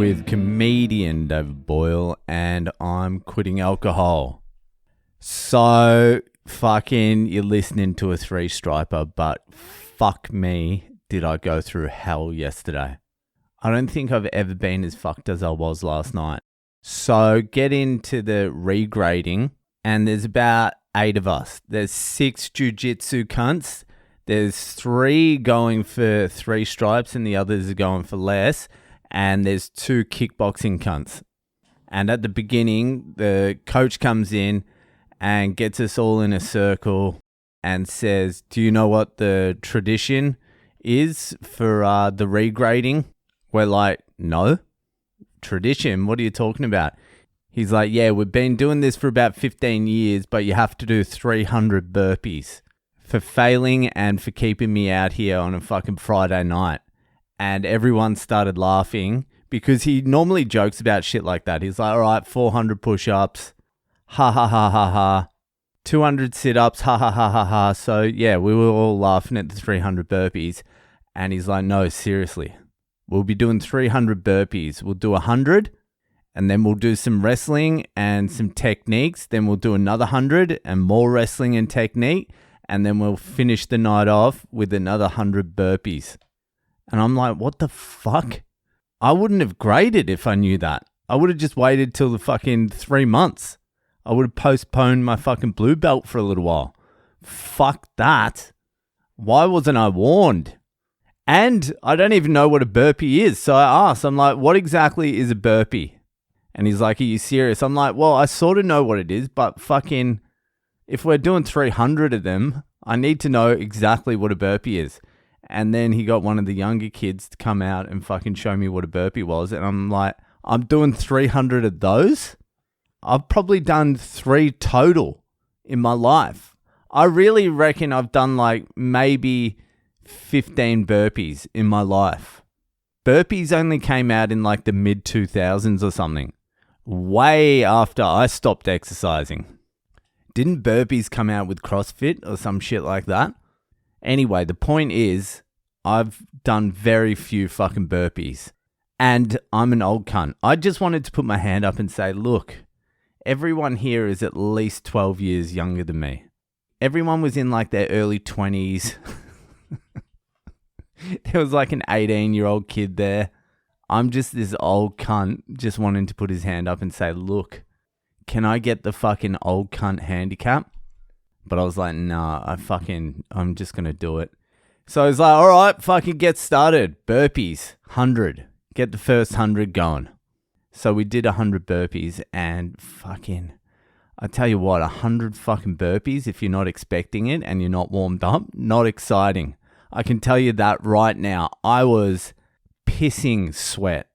with comedian David Boyale, and I'm quitting alcohol. So, fucking, you're listening to a three-striper, but fuck me, did I go through hell yesterday. I don't think I've ever been as fucked as I was last night. So, get into the regrading, and there's about 8 of us. There's 6 jiu-jitsu cunts. There's 3 going for 3 stripes, and the others are going for less. And there's 2 kickboxing cunts. And at the beginning, the coach comes in and gets us all in a circle and says, do you know what the tradition is for the regrading? We're like, no. Tradition? What are you talking about? He's like, yeah, we've been doing this for about 15 years, but you have to do 300 burpees for failing and for keeping me out here on a fucking Friday night. And everyone started laughing because he normally jokes about shit like that. He's like, all right, 400 push-ups, ha ha ha ha ha, 200 sit-ups, ha ha ha ha ha. So yeah, we were all laughing at the 300 burpees. And he's like, no, seriously, we'll be doing 300 burpees. We'll do 100 and then we'll do some wrestling and some techniques. Then we'll do another 100 and more wrestling and technique. And then we'll finish the night off with another 100 burpees. And I'm like, what the fuck? I wouldn't have graded if I knew that. I would have just waited till the fucking 3 months. I would have postponed my fucking blue belt for a little while. Fuck that. Why wasn't I warned? And I don't even know what a burpee is. So I asked, I'm like, what exactly is a burpee? And he's like, are you serious? I'm like, well, I sort of know what it is, but fucking, if we're doing 300 of them, I need to know exactly what a burpee is. And then he got one of the younger kids to come out and fucking show me what a burpee was. And I'm like, I'm doing 300 of those? I've probably done 3 total in my life. I really reckon I've done like maybe 15 burpees in my life. Burpees only came out in like the mid-2000s or something. Way after I stopped exercising. Didn't burpees come out with CrossFit or some shit like that? Anyway, the point is, I've done very few fucking burpees. And I'm an old cunt. I just wanted to put my hand up and say, look, everyone here is at least 12 years younger than me. Everyone was in like their early 20s. There was like an 18-year-old kid there. I'm just this old cunt just wanting to put his hand up and say, look, can I get the fucking old cunt handicap? But I was like, nah, I'm just going to do it. So I was like, all right, fucking get started. Burpees, 100. Get the first 100 going. So we did 100 burpees and fucking, I tell you what, 100 fucking burpees, if you're not expecting it and you're not warmed up, not exciting. I can tell you that right now. I was pissing sweat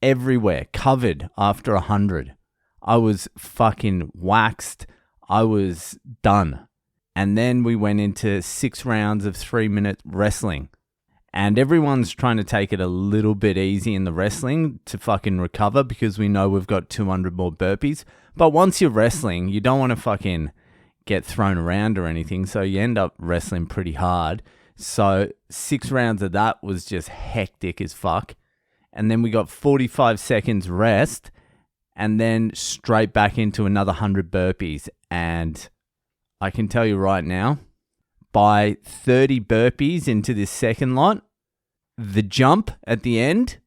everywhere, covered after 100. I was fucking waxed. I was done. And then we went into 6 rounds of 3-minute wrestling. And everyone's trying to take it a little bit easy in the wrestling to fucking recover because we know we've got 200 more burpees. But once you're wrestling, you don't want to fucking get thrown around or anything. So you end up wrestling pretty hard. So 6 rounds of that was just hectic as fuck. And then we got 45 seconds rest. And then straight back into another 100 burpees. And I can tell you right now, by 30 burpees into this second lot, the jump at the end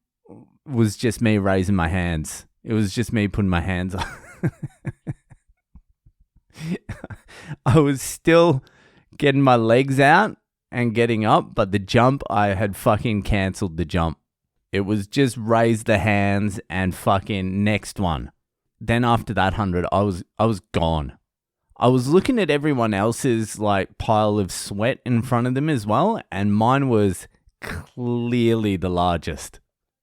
was just me raising my hands. It was just me putting my hands up. I was still getting my legs out and getting up, but the jump, I had fucking cancelled the jump. It was just raise the hands and fucking next one. Then after that 100, I was gone. I was looking at everyone else's like pile of sweat in front of them as well, and mine was clearly the largest.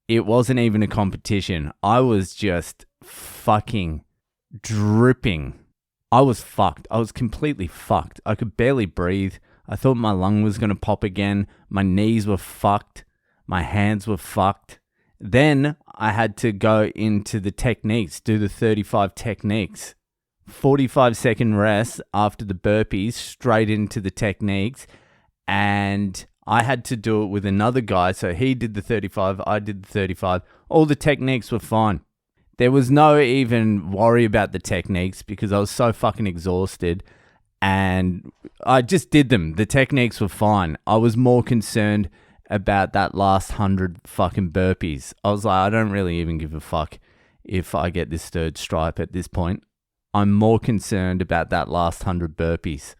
It wasn't even a competition. I was just fucking dripping. I was fucked. I was completely fucked. I could barely breathe. I thought my lung was going to pop again. My knees were fucked. My hands were fucked. Then I had to go into the techniques, do the 35 techniques. 45-second rest after the burpees, straight into the techniques. And I had to do it with another guy. So he did the 35, I did the 35. All the techniques were fine. There was no even worry about the techniques because I was so fucking exhausted and I just did them. The techniques were fine. I was more concerned about that last 100 fucking burpees. I was like, I don't really even give a fuck if I get this third stripe at this point. I'm more concerned about that last 100 burpees.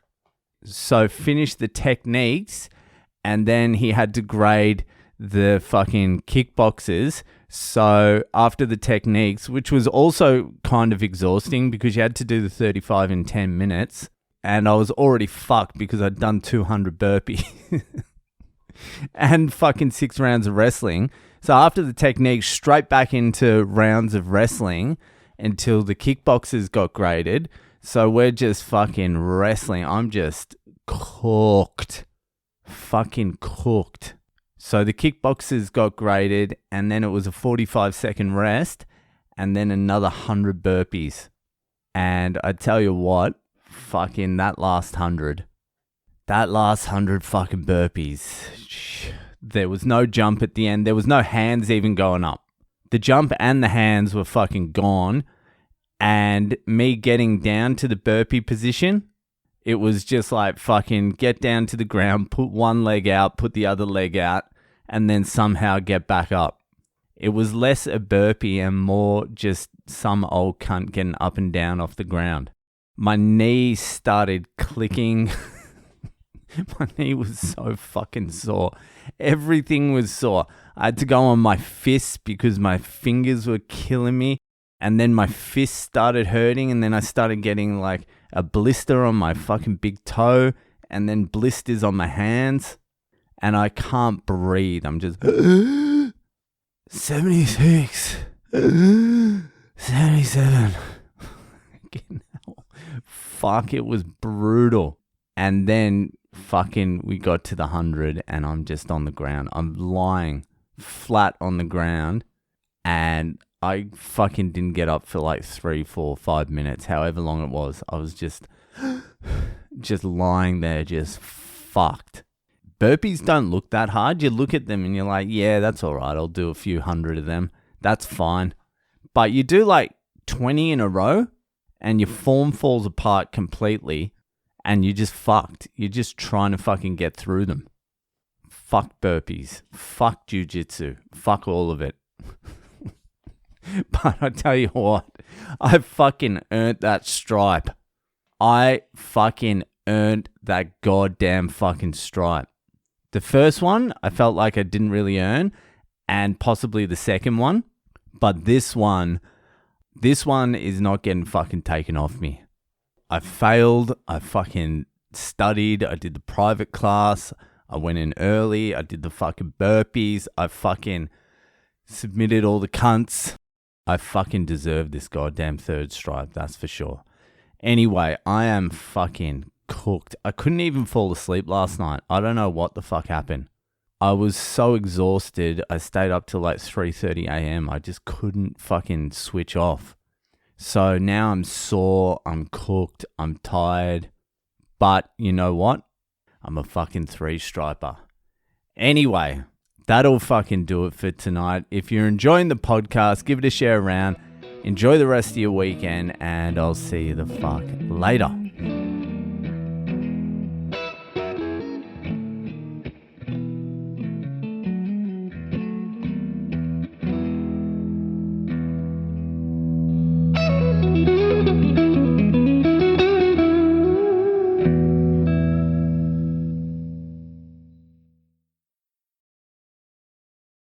So finished the techniques and then he had to grade the fucking kickboxes. So after the techniques, which was also kind of exhausting because you had to do the 35 in 10 minutes and I was already fucked because I'd done 200 burpees and fucking 6 rounds of wrestling. So after the techniques, straight back into rounds of wrestling until the kickboxers got graded. So we're just fucking wrestling. I'm just cooked. Fucking cooked. So the kickboxers got graded and then it was a 45-second rest and then another 100 burpees. And I tell you what, fucking that last 100 fucking burpees, there was no jump at the end. There was no hands even going up. The jump and the hands were fucking gone. And me getting down to the burpee position, it was just like fucking get down to the ground, put one leg out, put the other leg out, and then somehow get back up. It was less a burpee and more just some old cunt getting up and down off the ground. My knee started clicking. My knee was so fucking sore. Everything was sore. I had to go on my fists because my fingers were killing me. And then my fists started hurting. And then I started getting like a blister on my fucking big toe. And then blisters on my hands. And I can't breathe. I'm just 76, 77. Fuck, it was brutal. And then fucking we got to the 100 and I'm just on the ground. I'm lying flat on the ground and I fucking didn't get up for like 3, 4, 5 minutes, however long it was. I was just lying there, just fucked. Burpees don't look that hard. You look at them and you're like, yeah, that's all right. I'll do a few hundred of them. That's fine. But you do like 20 in a row and your form falls apart completely and you're just fucked. You're just trying to fucking get through them. Fuck burpees. Fuck jiu-jitsu. Fuck all of it. But I tell you what, I fucking earned that stripe. I fucking earned that goddamn fucking stripe. The first one, I felt like I didn't really earn, and possibly the second one. But this one is not getting fucking taken off me. I failed. I fucking studied. I did the private class. I went in early. I did the fucking burpees. I fucking submitted all the cunts. I fucking deserve this goddamn third stripe, that's for sure. Anyway, I am fucking cooked. I couldn't even fall asleep last night. I don't know what the fuck happened. I was so exhausted. I stayed up till like 3:30 a.m. I just couldn't fucking switch off. So now I'm sore, I'm cooked, I'm tired. But you know what? I'm a fucking 3-striper. Anyway, that'll fucking do it for tonight. If you're enjoying the podcast, give it a share around. Enjoy the rest of your weekend, and I'll see you the fuck later.